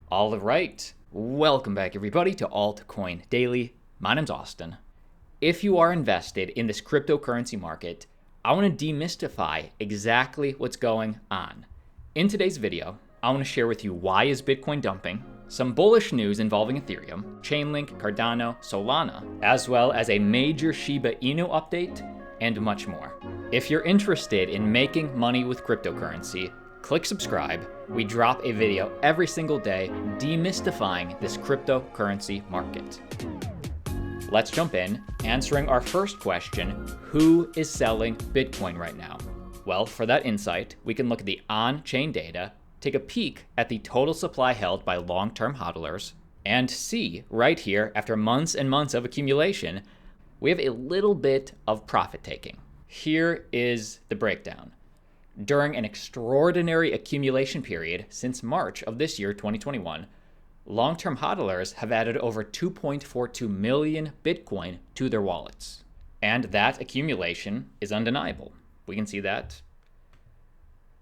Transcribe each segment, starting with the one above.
All right, welcome back everybody to Altcoin Daily. My name's Austin. If you are invested in this cryptocurrency market, I want to demystify exactly what's going on. In today's video, I want to share with you why is Bitcoin dumping, some bullish news involving Ethereum, Chainlink, Cardano, Solana, as well as a major Shiba Inu update, and much more. If you're interested in making money with cryptocurrency, click subscribe. We drop a video every single day demystifying this cryptocurrency market. Let's jump in, answering our first question, who is selling Bitcoin right now? Well, for that insight, we can look at the on-chain data, take a peek at the total supply held by long-term hodlers, and see right here, after months and months of accumulation, we have a little bit of profit taking. Here is the breakdown. During an extraordinary accumulation period since March of this year, 2021, long-term hodlers have added over 2.42 million Bitcoin to their wallets. And that accumulation is undeniable. We can see that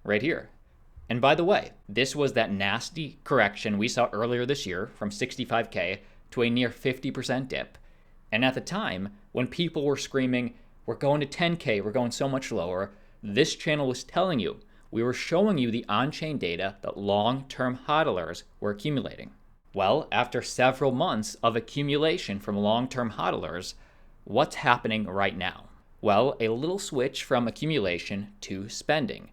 right here. And by the way, this was that nasty correction we saw earlier this year from 65K to a near 50% dip. And at the time, when people were screaming, we're going to 10K, we're going so much lower, this channel was telling you, we were showing you the on-chain data that long-term hodlers were accumulating. Well, after several months of accumulation from long-term hodlers, what's happening right now? Well, a little switch from accumulation to spending.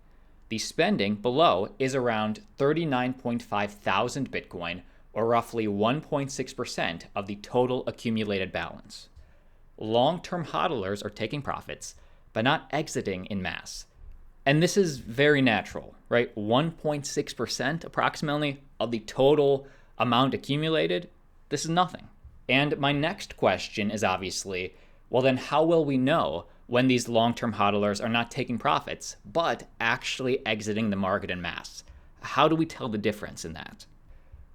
The spending below is around 39.5 thousand Bitcoin, or roughly 1.6% of the total accumulated balance. Long-term hodlers are taking profits, but not exiting in mass. And this is very natural, right? 1.6% approximately of the total amount accumulated, this is nothing. And my next question is obviously, well then how will we know when these long-term hodlers are not taking profits, but actually exiting the market in mass? How do we tell the difference in that?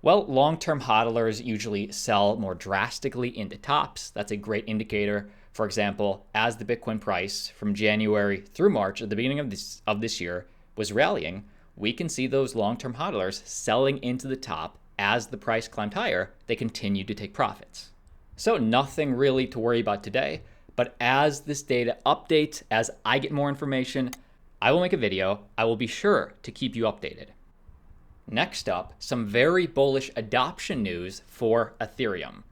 Well, long-term hodlers usually sell more drastically into tops. That's a great indicator. For example, as the Bitcoin price from January through March at the beginning of this year was rallying, we can see those long-term hodlers selling into the top. As the price climbed higher, they continued to take profits. So nothing really to worry about today, but as this data updates, as I get more information, I will make a video. I will be sure to keep you updated. Next up, some very bullish adoption news for Ethereum.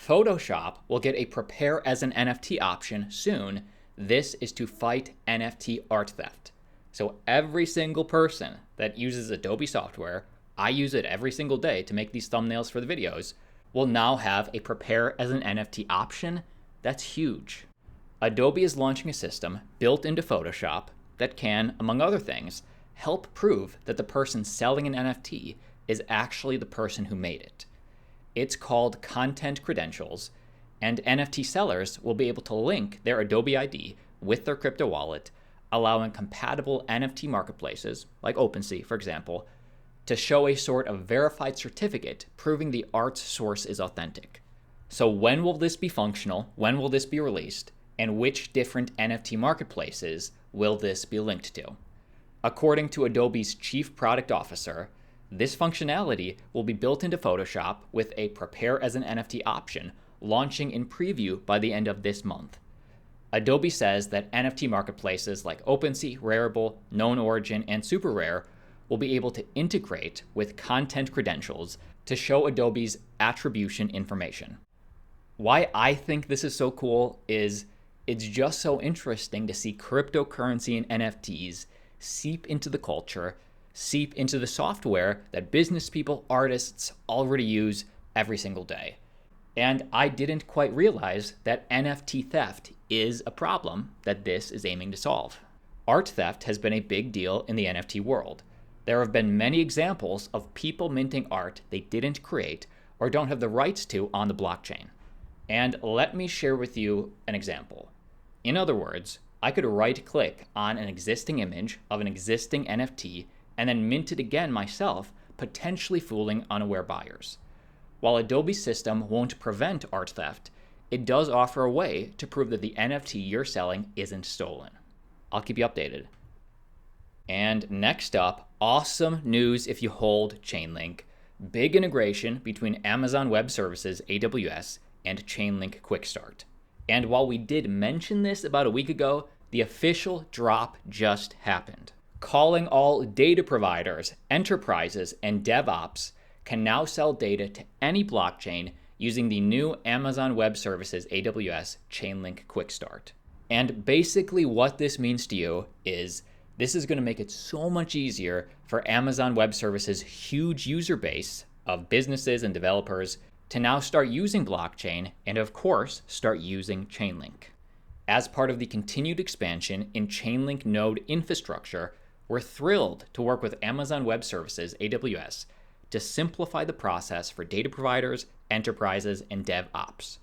Photoshop will get a prepare as an NFT option soon. This is to fight NFT art theft. So every single person that uses Adobe software, I use it every single day to make these thumbnails for the videos, will now have a prepare as an NFT option. That's huge. Adobe is launching a system built into Photoshop that can, among other things, help prove that the person selling an NFT is actually the person who made it. It's called Content Credentials, and NFT sellers will be able to link their Adobe ID with their crypto wallet, allowing compatible NFT marketplaces, like OpenSea, for example, to show a sort of verified certificate proving the art's source is authentic. So when will this be functional? When will this be released? And which different NFT marketplaces will this be linked to? According to Adobe's Chief Product Officer, this functionality will be built into Photoshop with a prepare as an NFT option, launching in preview by the end of this month. Adobe says that NFT marketplaces like OpenSea, Rarible, Known Origin, and Super Rare will be able to integrate with content credentials to show Adobe's attribution information. Why I think this is so cool is it's just so interesting to see cryptocurrency and NFTs seep into the culture, seep into the software that business people, artists already use every single day. And I didn't quite realize that NFT theft is a problem that this is aiming to solve. Art theft has been a big deal in the NFT world. There have been many examples of people minting art they didn't create or don't have the rights to on the blockchain. And let me share with you an example. In other words, I could right-click on an existing image of an existing NFT and then mint it again myself, potentially fooling unaware buyers. While Adobe's system won't prevent art theft, it does offer a way to prove that the NFT you're selling isn't stolen. I'll keep you updated. And next up, awesome news if you hold Chainlink. big integration between Amazon Web Services, AWS, and Chainlink Quick Start. And while we did mention this about a week ago, the official drop just happened. Calling all data providers, enterprises, and DevOps can now sell data to any blockchain using the new Amazon Web Services, AWS, Chainlink Quick Start. And basically what this means to you is this is going to make it so much easier for Amazon Web Services' huge user base of businesses and developers to now start using blockchain and, of course, start using Chainlink. As part of the continued expansion in Chainlink node infrastructure, we're thrilled to work with Amazon Web Services, AWS, to simplify the process for data providers, enterprises, and DevOps.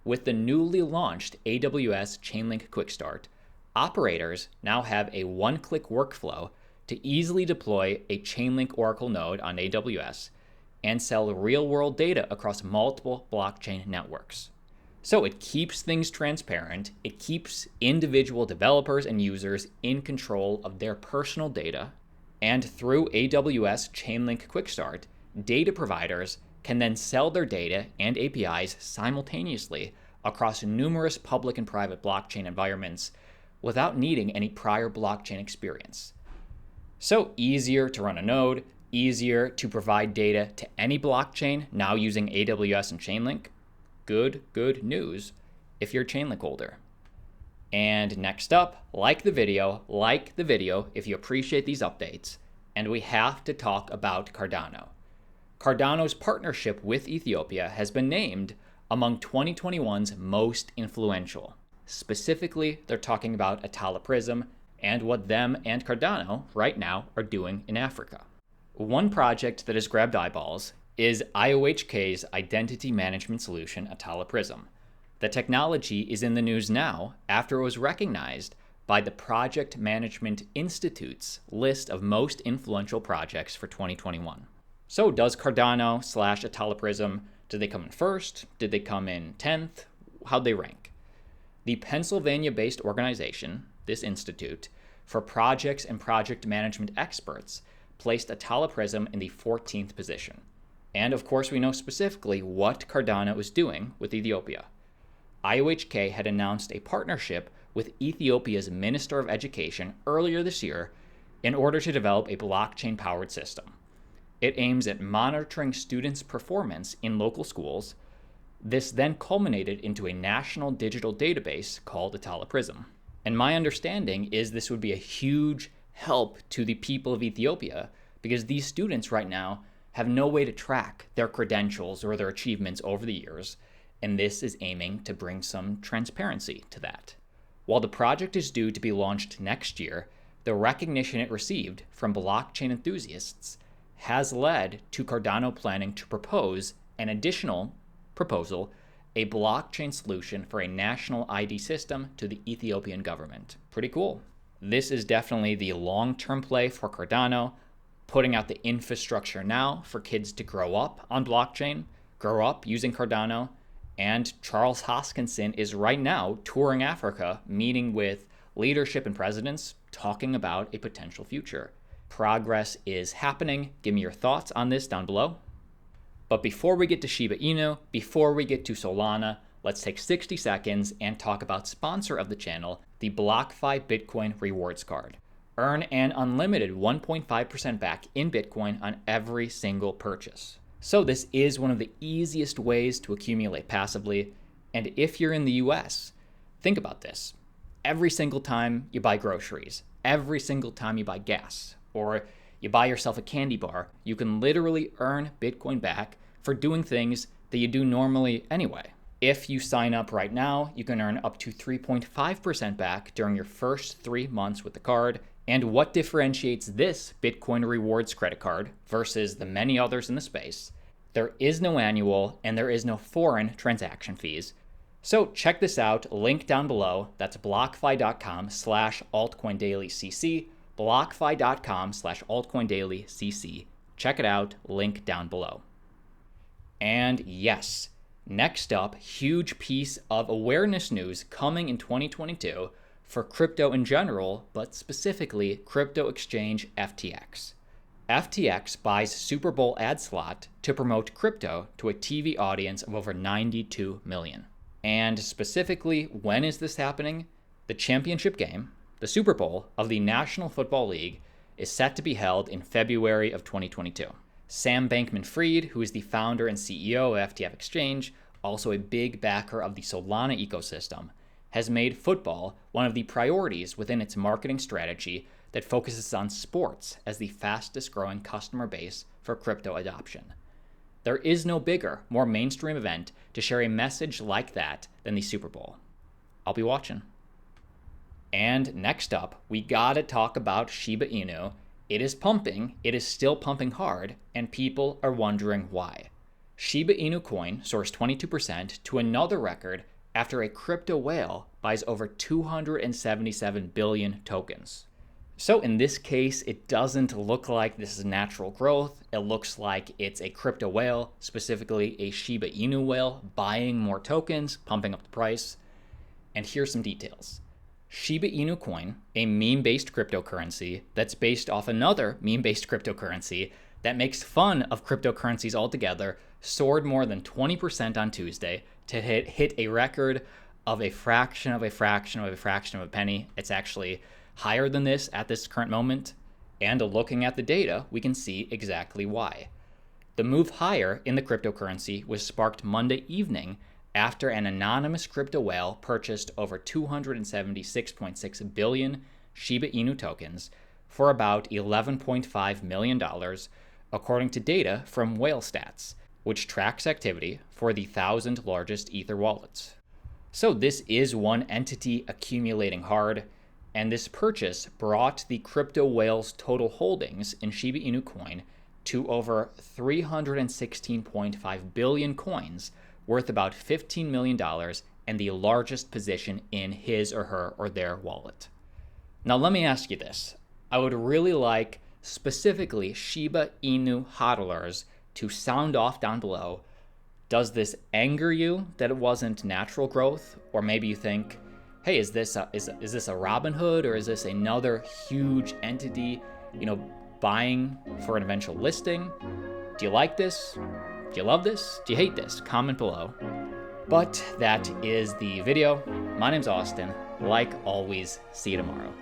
With the newly launched AWS Chainlink Quick Start, operators now have a one-click workflow to easily deploy a Chainlink Oracle node on AWS and sell real-world data across multiple blockchain networks. So it keeps things transparent, it keeps individual developers and users in control of their personal data, and through AWS Chainlink Quick Start, data providers can then sell their data and APIs simultaneously across numerous public and private blockchain environments without needing any prior blockchain experience. So easier to run a node, easier to provide data to any blockchain now using AWS and Chainlink. Good news if you're a Chainlink holder. And next up, like the video if you appreciate these updates. And we have to talk about Cardano. Cardano's partnership with Ethiopia has been named among 2021's most influential. Specifically, they're talking about Altcoins and what them and Cardano right now are doing in Africa. One project that has grabbed eyeballs is IOHK's identity management solution, Altcoins. The technology is in the news now after it was recognized by the Project Management Institute's list of most influential projects for 2021. So does Cardano/Altcoins, did they come in first? Did they come in 10th? How'd they rank? The Pennsylvania-based organization, this institute, for projects and project management experts, placed Altcoins in the 14th position. And of course, we know specifically what Cardano is doing with Ethiopia. IOHK had announced a partnership with Ethiopia's Minister of Education earlier this year in order to develop a blockchain-powered system. It aims at monitoring students' performance in local schools. This then culminated into a national digital database called Altcoins. And my understanding is this would be a huge help to the people of Ethiopia because these students right now have no way to track their credentials or their achievements over the years, and this is aiming to bring some transparency to that. While the project is due to be launched next year, the recognition it received from blockchain enthusiasts has led to Cardano planning to propose an additional proposal, a blockchain solution for a national ID system to the Ethiopian government. Pretty cool. This is definitely the long-term play for Cardano, putting out the infrastructure now for kids to grow up on blockchain, grow up using Cardano, and Charles Hoskinson is right now touring Africa, meeting with leadership and presidents, talking about a potential future. Progress is happening. Give me your thoughts on this down below. But before we get to Shiba Inu, before we get to Solana, let's take 60 seconds and talk about sponsor of the channel, the BlockFi Bitcoin Rewards Card. Earn an unlimited 1.5% back in Bitcoin on every single purchase. So this is one of the easiest ways to accumulate passively. And if you're in the US, think about this. Every single time you buy groceries, every single time you buy gas, or you buy yourself a candy bar, you can literally earn Bitcoin back for doing things that you do normally anyway. If you sign up right now, you can earn up to 3.5% back during your first 3 months with the card. And what differentiates this Bitcoin Rewards credit card versus the many others in the space? There is no annual and there is no foreign transaction fees. So check this out, link down below. That's blockfi.com/altcoindailycc, blockfi.com/altcoindailycc. Check it out, link down below. And yes, next up, huge piece of awareness news coming in 2022 for crypto in general, but specifically crypto exchange FTX. FTX buys Super Bowl ad slot to promote crypto to a TV audience of over 92 million. And specifically, when is this happening? The championship game, the Super Bowl of the National Football League, is set to be held in February of 2022. Sam Bankman-Fried, who is the founder and CEO of FTX Exchange, also a big backer of the Solana ecosystem, has made football one of the priorities within its marketing strategy that focuses on sports as the fastest growing customer base for crypto adoption. There is no bigger, more mainstream event to share a message like that than the Super Bowl. I'll be watching. And next up, we gotta talk about Shiba Inu. It is pumping, it is still pumping hard, and people are wondering why. Shiba Inu coin soars 22% to another record after a crypto whale buys over 277 billion tokens. So in this case, it doesn't look like this is natural growth. It looks like it's a crypto whale, specifically a Shiba Inu whale, buying more tokens, pumping up the price. And here's some details. Shiba Inu coin, a meme-based cryptocurrency that's based off another meme-based cryptocurrency that makes fun of cryptocurrencies altogether, soared more than 20% on Tuesday to hit a record of a fraction of a fraction of a fraction of a penny. It's actually higher than this at this current moment, and looking at the data, we can see exactly why. The move higher in the cryptocurrency was sparked Monday evening after an anonymous crypto whale purchased over 276.6 billion Shiba Inu tokens for about $11.5 million, according to data from Whale Stats, which tracks activity for the 1,000 largest Ether wallets. So this is one entity accumulating hard, and this purchase brought the crypto whale's total holdings in Shiba Inu coin to over 316.5 billion coins, worth about $15 million, and the largest position in his or her or their wallet. Now let me ask you this. I would really like specifically Shiba Inu hodlers to sound off down below. Does this anger you that it wasn't natural growth? Or maybe you think, hey, is this a Robinhood, or is this another huge entity, buying for an eventual listing? Do you like this? Do you love this? Do you hate this? Comment below. But that is the video. My name's Austin. Like always, see you tomorrow.